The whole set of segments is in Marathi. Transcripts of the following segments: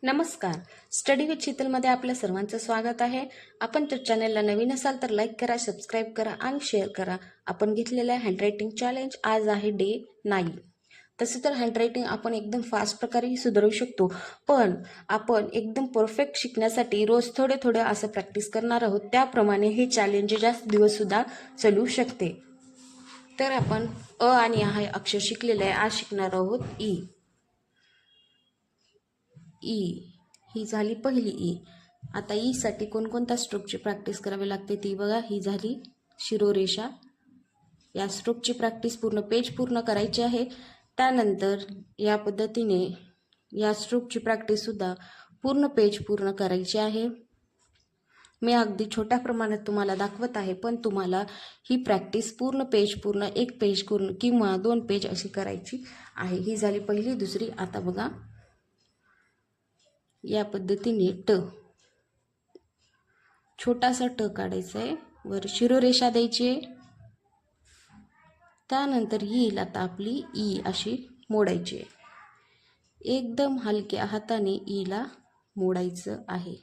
नमस्कार. स्टडी विथ शीतलमध्ये आपल्या सर्वांचं स्वागत आहे. आपण तर चॅनलला नवीन असाल तर लाईक करा, सबस्क्राईब करा आणि शेअर करा. आपण घेतलेलं हँडरायटिंग चॅलेंज आज आहे डे 9. तसं तर हँडरायटिंग आपण एकदम फास्ट प्रकारेही सुधारू शकतो, पण आपण एकदम परफेक्ट शिकण्यासाठी रोज थोडे थोडे असं प्रॅक्टिस करणार आहोत. त्याप्रमाणे हे चॅलेंज जास्त दिवससुद्धा चालू शकते. तर आपण अ आणि आ हे अक्षर शिकलेलं आहे. आज शिकणार आहोत ई. ही झाली पहिली ई. आता ईसाठी कोणकोणत्या स्ट्रोकची प्रॅक्टिस करावी लागते ती बघा. ही झाली शिरोरेषा. या स्ट्रोकची प्रॅक्टिस पूर्ण पेज पूर्ण करायची आहे. त्यानंतर या पद्धतीने या स्ट्रोकची प्रॅक्टिससुद्धा पूर्ण पेज पूर्ण करायची आहे. मी अगदी छोट्या प्रमाणात तुम्हाला दाखवत आहे, पण तुम्हाला ही प्रॅक्टिस पूर्ण पेज पूर्ण एक पेज किंवा 2 पेज अशी करायची आहे. ही झाली पहिली. दुसरी आता बघा या पद्धतीने ट, छोटासा ट काढायचा आहे, वर शिरोरेषा द्यायची आहे. त्यानंतर येईल आता आपली ई अशी मोडायची आहे. एकदम हलक्या हाताने ईला मोडायचं आहे.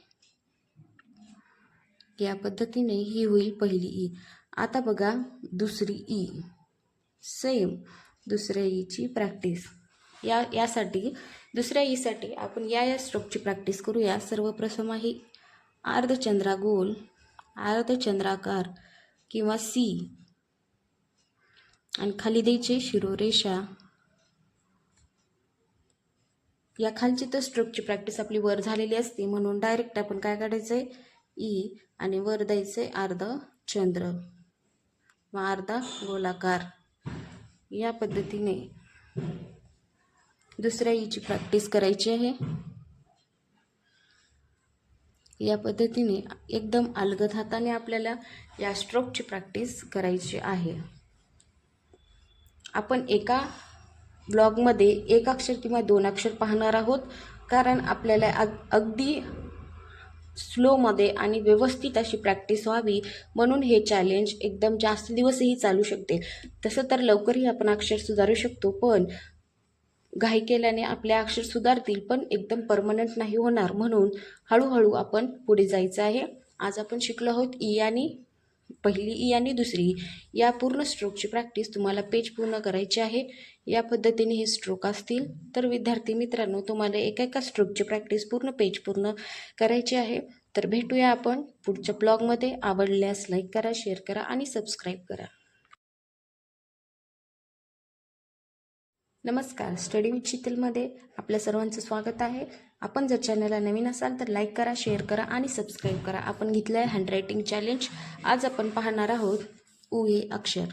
या पद्धतीने ही होईल पहिली ई. आता बघा दुसरी ई. सेम दुसऱ्या ईची प्रॅक्टिस. यासाठी दुसऱ्या ईसाठी आपण या स्ट्रोकची प्रॅक्टिस करूया. सर्वप्रथम आहे अर्धचंद्रागोल, अर्धचंद्राकार किंवा सी आणि खाली द्यायचे शिरोरेषा. या खालची तर स्ट्रोकची प्रॅक्टिस आपली वर झालेली असते, म्हणून डायरेक्ट आपण काय काढायचंय ई आणि वर द्यायचंय अर्धचंद्र व अर्धा गोलाकार. या पद्धतीने दुसऱ्या ईची प्रॅक्टिस करायची आहे. या पद्धतीने एकदम अलगद हाताने आपल्याला या स्ट्रोकची प्रॅक्टिस करायची आहे. आपण एका ब्लॉगमध्ये 1 अक्षर किंवा 2 अक्षर पाहणार आहोत, कारण आपल्याला अगदी स्लोमध्ये आणि व्यवस्थित अशी प्रॅक्टिस व्हावी, म्हणून हे चॅलेंज एकदम जास्त दिवसही चालू शकते. तसं तर लवकरही आपण अक्षर सुधारू शकतो, पण घाई केल्याने आपले अक्षर सुधारतील पण एकदम परमनंट नाही होणार, म्हणून हळूहळू आपण पुढे जायचं आहे. आज आपण शिकलो आहोत ई आणि पहिली ई आणि दुसरी ई. या पूर्ण स्ट्रोकची प्रॅक्टिस तुम्हाला पेज पूर्ण करायची आहे. या पद्धतीने हे स्ट्रोक असतील. तर विद्यार्थी मित्रांनो, तुम्हाला एका स्ट्रोकची प्रॅक्टिस पूर्ण पेज पूर्ण करायची आहे. तर भेटूया आपण पुढच्या ब्लॉगमध्ये. आवडल्यास लाईक करा, शेअर करा आणि सबस्क्राईब करा. नमस्कार. स्टडी विथ शीतलमध्ये आपल्या सर्वांचं स्वागत आहे. आपण जर चॅनलला नवीन असाल तर लाईक करा, शेअर करा आणि सबस्क्राईब करा. आपण घेतलं आहे हँडरायटिंग चॅलेंज. आज आपण पाहणार आहोत ऊ हे अक्षर.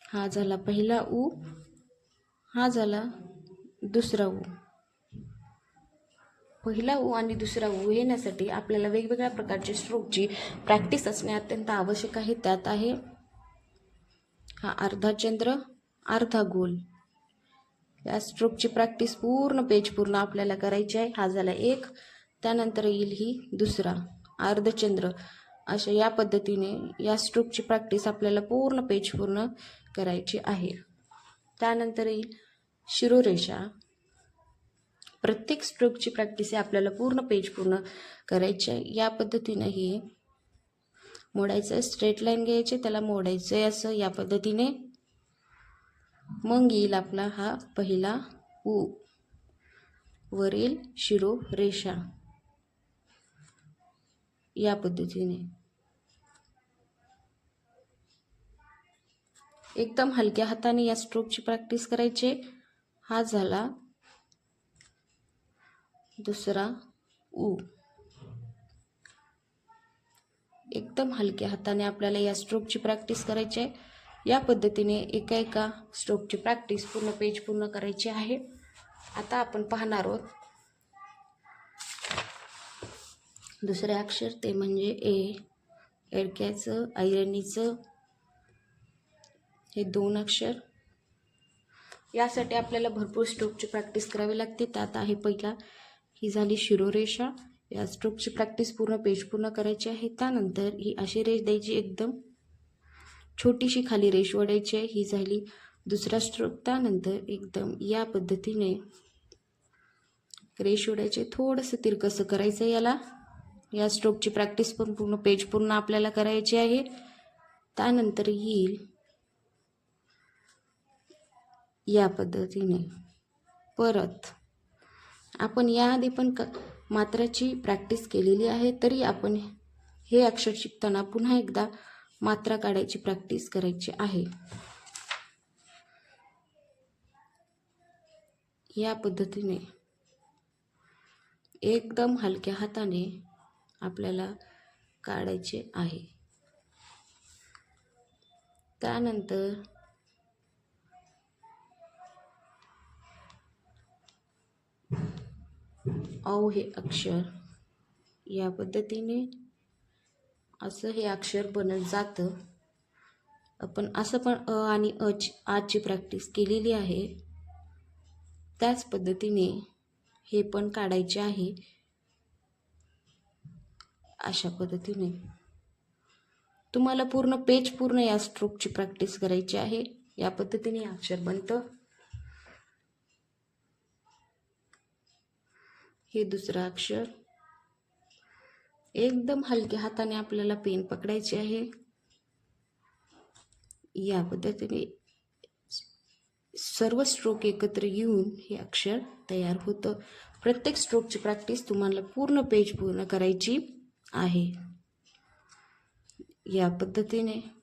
हा झाला पहिला ऊ, हा झाला दुसरा ऊ. पहिला ऊ आणि दुसरा ऊ येण्यासाठी आपल्याला वेगवेगळ्या प्रकारचे स्ट्रोकची प्रॅक्टिस असणे अत्यंत आवश्यक आहे. त्यात आहे हा अर्धाचंद्र, अर्धा गोल. या स्ट्रोकची प्रॅक्टिस पूर्ण पेज पूर्ण आपल्याला करायची आहे. हा झाला एक. त्यानंतर येईल ही दुसरा अर्धचंद्र. अशा या पद्धतीने या स्ट्रोकची प्रॅक्टिस आपल्याला पूर्ण पेज पूर्ण करायची आहे. त्यानंतर येईल शिरोरेषा. प्रत्येक स्ट्रोकची प्रॅक्टिस आहे आपल्याला पूर्ण पेज पूर्ण करायची आहे. या पद्धतीने हे मोडायचं, स्ट्रेट लाईन घ्यायचे, त्याला मोडायचं आहे असं या पद्धतीने. मग येईल आपला हा पहिला ऊ, वरील शिरोरेषा. या पद्धतीने एकदम हलक्या हाताने या स्ट्रोकची प्रॅक्टिस करायची. हा झाला दुसरा ऊ. एकदम हलक्या हाताने आपल्याला या स्ट्रोकची प्रॅक्टिस करायची आहे. या पद्धतीने एका स्ट्रोकची प्रॅक्टिस पूर्ण पेज पूर्ण करायची आहे. आता आपण पाहणार आहोत दुसरे अक्षर, ते म्हणजे ए. एडक्याचं, ऐरणीचं हे 2 अक्षर. यासाठी आपल्याला भरपूर स्ट्रोकची प्रॅक्टिस करावी लागते. त्यात आहे पहिला, ही झाली शिरोरेषा. या स्ट्रोकची प्रॅक्टिस पूर्ण पेज पूर्ण करायची आहे. त्यानंतर ही अशी रेष द्यायची, एकदम छोटीशी खाली रेष ओढायची आहे. ही झाली दुसरा स्ट्रोक. त्यानंतर एकदम या पद्धतीने रेष ओढायचे, थोडंसं तिरकसं करायचं याला. या स्ट्रोकची प्रॅक्टिस पण पूर्ण पेज पूर्ण आपल्याला करायची आहे. त्यानंतर येईल या पद्धतीने. परत आपण याआधी पण मात्राची प्रॅक्टिस केलेली आहे, तरी आपण हे अक्षर शिकताना पुन्हा एकदा मात्रा काढायची प्रॅक्टिस करायची आहे. या पद्धतीने एकदम हलक्या हाताने आपल्याला काढायचे आहे. त्यानंतर औ हे अक्षर या पद्धतीने असं हे अक्षर बनत जातं. आपण असं पण अ आणि आची प्रॅक्टिस केलेली आहे. त्याच पद्धतीने हे पण काढायचे आहे. अशा पद्धतीने तुम्हाला पूर्ण पेज पूर्ण या स्ट्रोकची प्रॅक्टिस करायची आहे. या पद्धतीने अक्षर बनतं. हे दुसरं अक्षर एकदम हलक्या हाताने आपल्याला पेन पकडायचे आहे. या पद्धतीने सर्व स्ट्रोक एकत्र येऊन हे अक्षर तयार होतं. प्रत्येक स्ट्रोकची प्रॅक्टिस तुम्हाला पूर्ण पेज पूर्ण करायची आहे. या पद्धतीने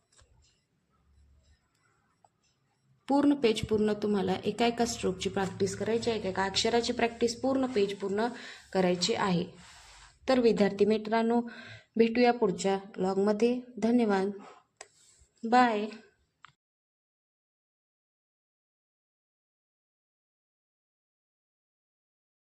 पूर्ण पेज पूर्ण तुम्हाला एका एका स्ट्रोकची प्रॅक्टिस करायची आहे, एका अक्षराची प्रॅक्टिस पूर्ण पेज पूर्ण करायची आहे. तर विद्यार्थी मित्रांनो, भेटूया पुढच्या व्लॉगमध्ये. धन्यवाद. बाय.